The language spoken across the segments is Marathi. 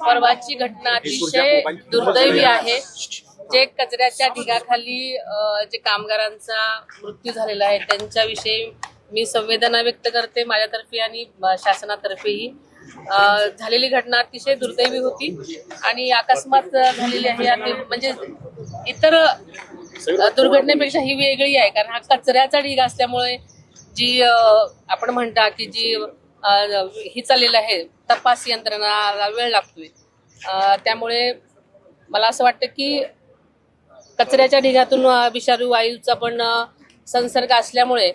परवाची घटना अतिशय दुर्दैवी आहे. जे कचऱ्याच्या ढिगाखाली जे कामगारांचा मृत्यू झालेला आहे त्यांच्याविषयी मी संवेदना व्यक्त करते माझ्यातर्फे आणि शासनातर्फेही. झालेली घटना अतिशय दुर्दैवी होती आणि अकस्मात झालेली आहे. म्हणजे इतर दुर्घटनेपेक्षा ही वेगळी आहे, कारण हा कचऱ्याचा ढीग असल्यामुळे जी आपण म्हणता की जी ही चाललेली आहे तपास यंत्रणाला वेळ लागतोय. त्यामुळे मला असं वाटतं की कचऱ्याच्या ढिगातून विषारी वायूचा पण संसर्ग असल्यामुळे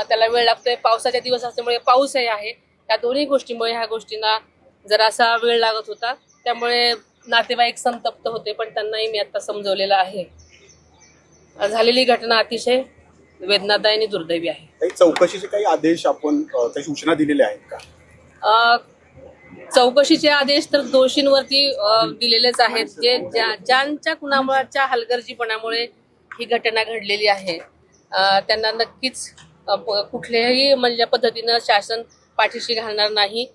त्याला वेळ लागतोय. पावसाचे दिवस असल्यामुळे पाऊस आहे, या दोन्ही गोष्टीमुळे ह्या गोष्टींना जरासा वेळ लागत होता. त्यामुळे नातेवाईक संतप्त होते, पण त्यांनाही मी आता समजवलेलं आहे. झालेली घटना अतिशय वेदनादायी आणि दुर्दैवी आहे. चौकशीचे काही आदेश आपण काही सूचना दिलेल्या आहेत का? चौकशीचे आदेश तर दोषींवरती दिलेलेच आहेत. जे ज्यांच्या कुणामुळेच्या हलगर्जीपणामुळे ही घटना घडलेली आहे त्यांना नक्कीच कुठल्याही म्हणजे पद्धतीनं शासन पाठीशी घालणार नाही.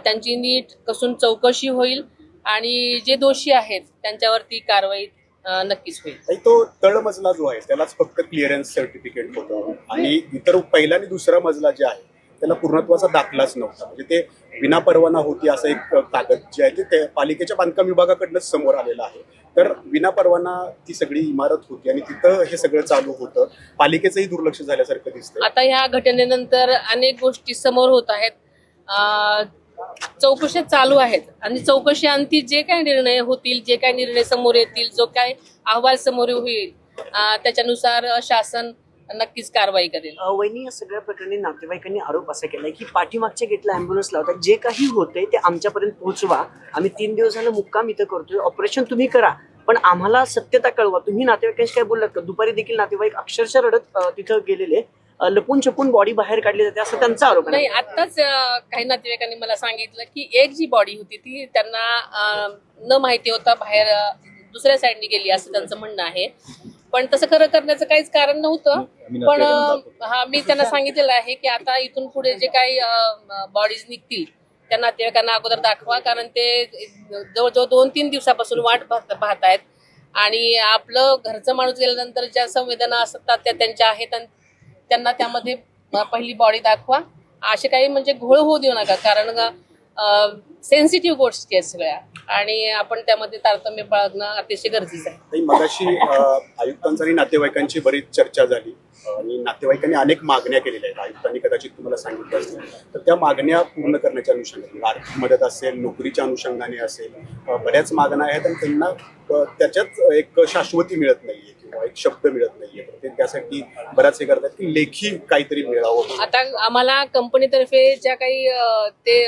त्यांची नीट कसून चौकशी होईल आणि जे दोषी आहेत त्यांच्यावरती कारवाई नक्कीच होईल. तो तळमजला जो आहे त्यालाच फक्त क्लिअरन्स सर्टिफिकेट होतं आणि इतर पहिला आणि दुसरा मजला जे आहे त्याला पूर्णत्वाचा दाखलाच नव्हता. म्हणजे ते विना परवाना होती असं एक कागद जे आहे ते पालिकेच्या बांधकाम विभागाकडनंच समोर आलेलं आहे. तर विना परवाना ती सगळी इमारत होती आणि तिथं हे सगळं चालू होतं. पालिकेचंही दुर्लक्ष झाल्यासारखं दिसतं. आता ह्या घटनेनंतर अनेक गोष्टी समोर होत आहेत. चौकशी चालू आहेत आणि चौकशी अंती जे काही निर्णय होतील, जे काही निर्णय समोर येतील, जो काही अहवाल समोर होईल त्याच्यानुसार शासन नक्कीच कारवाई करेल. वहिनी, या सगळ्या प्रकरणी नातेवाईकांनी आरोप असा केलाय की पाठीमागच्या गेटला अँब्युलन्स लावतात, जे काही होतंय ते आमच्यापर्यंत पोहोचवा. आम्ही 3 दिवस झालं मुक्काम इथं करतोय, ऑपरेशन तुम्ही करा, पण आम्हाला सत्यता कळवा. तुम्ही नातेवाईकांशी काय बोललात का? दुपारी देखील नातेवाईक अक्षरशः रडत तिथं गेलेले, लपून छपून बॉडी बाहेर काढली जाते असं त्यांचा आरोप आहे. नाही, आताच काही नातेवाईकांनी मला सांगितलं की एक जी बॉडी होती ती त्यांना न माहिती होता बाहेर दुसऱ्या साईडने गेली असं त्यांचं म्हणणं आहे. पण तसं खरं करण्याचं काहीच कारण नव्हतं. पण मी त्यांना सांगितलेलं आहे की आता इथून पुढे जे काही बॉडीज निघतील त्या नातेवाईकांना अगोदर दाखवा, कारण ते जवळजवळ 2-3 दिवसापासून वाट पाहतायत आणि आपलं घरचं माणूस गेल्यानंतर ज्या संवेदना असतात त्या त्यांच्या आहेत आणि त्यांना त्यामध्ये पहिली बॉडी दाखवा. असे काही म्हणजे घोळ होऊ देऊ नका, कारण सेन्सिटिव्ह गोष्टी आहेत सगळ्या आणि आपण त्यामध्ये तारतम्य बाळगणं अतिशय गरजेचं आहे. मगाशी आयुक्तांचा आणि नातेवाईकांची बरीच चर्चा झाली आणि नातेवाईकांनी अनेक मागण्या केलेल्या आहेत. आयुक्तांनी कदाचित तुम्हाला सांगितलं असेल, तर त्या मागण्या पूर्ण करण्याच्या अनुषंगाने आर्थिक मदत असेल, नोकरीच्या अनुषंगाने असेल, बऱ्याच मागण्या आहेत आणि त्यांना त्याच्यात एक शाश्वती मिळत नाहीये किंवा एक शब्द मिळत नाहीये. तर ते त्यासाठी बऱ्याच हे करतात की लेखी काहीतरी मिळावं. आता आम्हाला कंपनीतर्फे ज्या काही ते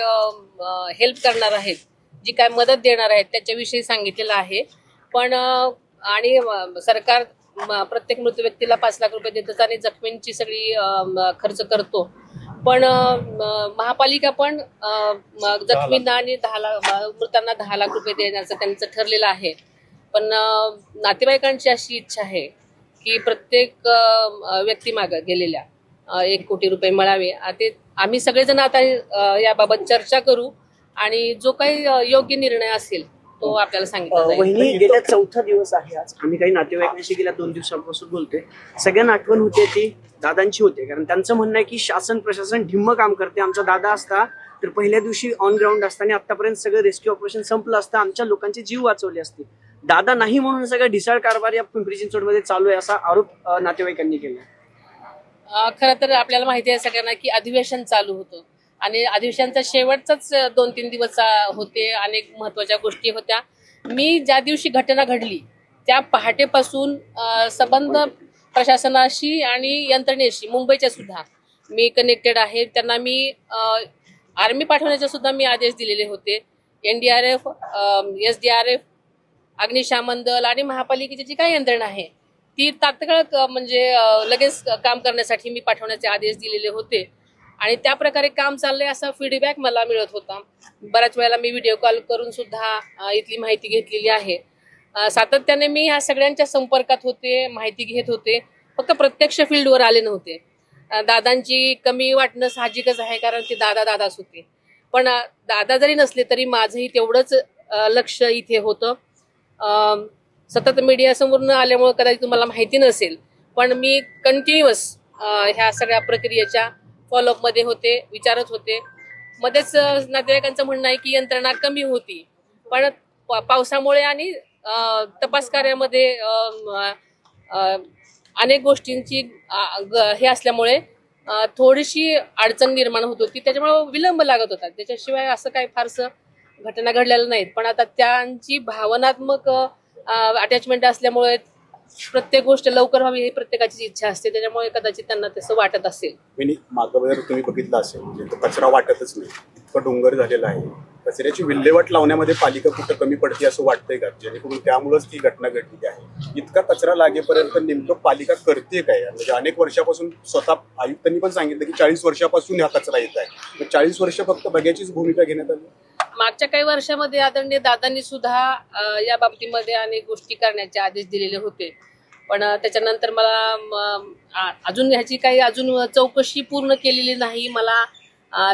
हेल्प करणार आहेत, जी काय मदत देणार आहेत त्याच्याविषयी सांगितलेलं आहे. पण आणि सरकार प्रत्येक मृत व्यक्तीला 5 लाख रुपये देतं आणि जखमींची सगळी खर्च करतो. पण महापालिका पण जखमींना आणि मृतांना 10 लाख रुपये देण्याचं त्यांचं ठरलेलं आहे. पण नातेवाईकांची अशी इच्छा आहे की प्रत्येक व्यक्तीमागं गेलेल्या 1 कोटी रुपये मिळावे. ते आम्ही सगळेजण आता याबाबत चर्चा करू आणि जो काही योग्य निर्णय असेल तो आपल्याला सांगितला जाईल. वहिनी, गेल्या 4था दिवस आहे आज. आम्ही काही नातेवाईकांशी गेल्या 2 दिवसांपासून बोलतोय. सगळ्यांना आठवण होते ती दादांची होते, कारण त्यांचं म्हणणं आहे की शासन प्रशासन ढिम्म काम करते. आमचा दादा असता तर पहिल्या दिवशी ऑन ग्राउंड असताना आतापर्यंत सगळं रेस्क्यू ऑपरेशन संपलं असतं, आमच्या लोकांचे जीव वाचवले असते. दादा नाही म्हणून सगळं ढिसाळ कारभार या पिंपरी चिंचवडमध्ये चालू आहे असा आरोप नातेवाईकांनी केला. खरं तर आपल्याला माहिती आहे सगळ्यांना की अधिवेशन चालू होतं आणि अधिवेशनचा शेवटचाच 2-3 दिवस होते. अनेक महत्वाच्या गोष्टी होत्या. मी ज्या दिवशी घटना घडली त्या पहाटेपासून संबंध प्रशासनाशी आणि यंत्रणेशी मुंबईच्या सुद्धा मी कनेक्टेड आहे. त्यांना मी आर्मी पाठवण्याचे सुद्धा मी आदेश दिलेले होते. NDRF, SDRF, अग्निशमन दल आणि महापालिकेची जी काही यंत्रणा आहे ती तात्काळ म्हणजे लगेच काम करण्यासाठी मी पाठवण्याचे आदेश दिलेले होते आणि त्या प्रकारे काम चाललंय असा फीडबॅक मला मिळत होता. बऱ्याच वेळेला मी व्हिडिओ कॉल करून सुद्धा इथली माहिती घेतलेली आहे. सातत्याने मी ह्या सगळ्यांच्या संपर्कात होते, माहिती घेत होते. फक्त प्रत्यक्ष फील्डवर आले नव्हते. दादांची कमी वाटणं साहजिकच आहे, कारण ते दादाच होते. पण दादा जरी नसले तरी माझंही तेवढंच लक्ष इथे होतं. सतत मीडियासमोर न आल्यामुळे कदाचित तुम्हाला माहिती नसेल, पण मी कंटिन्युअस ह्या सगळ्या प्रक्रियेच्या फॉलोअपमध्ये होते, विचारत होते. मध्येच नातेवाईकांचं म्हणणं आहे की यंत्रणा कमी होती, पण पावसामुळे आणि तपास कार्यामध्ये अनेक गोष्टींची हे असल्यामुळे थोडीशी अडचण निर्माण होत होती, त्याच्यामुळे विलंब लागत होता. त्याच्याशिवाय असं काही फारसं घटना घडलेल्या नाहीत, पण आता त्यांची भावनात्मक अटॅचमेंट असल्यामुळे प्रत्येक गोष्ट लवकर व्हावी ही प्रत्येकाची इच्छा असते, त्याच्यामुळे कदाचित त्यांना तसं वाटत असेल. मागं जर तुम्ही बघितलं असेल म्हणजे तो कचरा वाटतच नाही, इतकं डोंगर झालेला आहे. कचऱ्याची विल्हेवाट लावण्यामध्ये पालिका कुठं कमी पडते असं वाटतंय का? जेणेकरून त्यामुळेच ती घटना घडलेली आहे. इतका कचरा लागेपर्यंत नेमकं पालिका करते काय? म्हणजे अनेक वर्षापासून स्वतः आयुक्तांनी पण सांगितलं की 40 वर्षापासून हा कचरा येत आहे. 40 वर्ष फक्त बघ्याचीच भूमिका घेण्यात आली. मागच्या काही वर्षामध्ये आदरणीय दादांनी सुद्धा या बाबतीमध्ये अनेक गोष्टी करण्याचे आदेश दिलेले होते, पण त्याच्यानंतर मला अजून ह्याची काही अजून चौकशी पूर्ण केलेली नाही. मला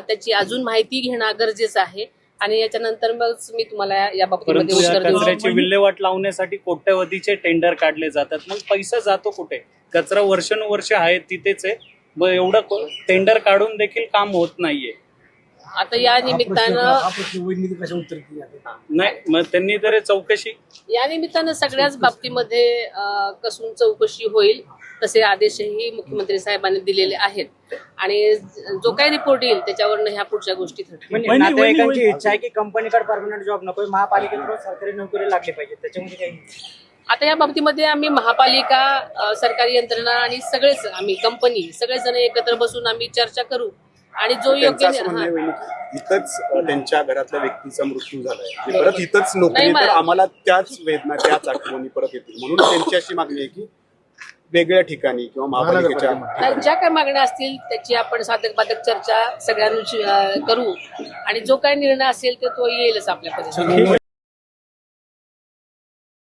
त्याची अजून माहिती घेणं गरजेचं आहे आणि याच्यानंतर मग मी तुम्हाला या बाबतीमध्ये परंतु या उत्तर देऊ कचऱ्याची शकतो. विल्हेवाट लावण्यासाठी कोट्यवधीचे टेंडर काढले जातात, मग पैसा जातो कुठे? कचरा वर्षानुवर्ष आहे तिथेच आहे, मग एवढं टेंडर काढून देखील काम होत नाहीये. आता या निमित्तानं नाही, मग त्यांनी तर चौकशी या निमित्तानं सगळ्याच बाबतीमध्ये कसून चौकशी होईल तसे आदेशही मुख्यमंत्री साहेबांनी दिलेले आहेत आणि जो काही रिपोर्ट येईल त्याच्यावरनं ह्या पुढच्या गोष्टी ठरतील. म्हणजे नातेवाईकांची इच्छा आहे की कंपनीकडे परमनंट जॉब नको, महापालिकेकडे सरकारी नोकरी लागली पाहिजे, त्याच्यामध्ये काही आता या बाबतीमध्ये आम्ही महापालिका, सरकारी यंत्रणा आणि सगळेच आम्ही कंपनी सगळेजण एकत्र बसून आम्ही चर्चा करू आणि जो योग्य त्यांचं असं म्हणणं आहे वहिनी की इथंच त्यांच्या घरातल्या व्यक्तीचा मृत्यू झालाय आणि परत इथंच नोकरी, तर आम्हाला त्याच वेदना त्याच आठवणी परत येतील, म्हणून त्यांची अशी मागणी आहे की वेगळ्या ठिकाणी किंवा महापालिकेच्या ज्या काही मागण्या असतील त्याची आपण साधक बाधक चर्चा सगळ्यांनी करू आणि जो काही निर्णय असेल तो येईलच आपल्यापर्यंत.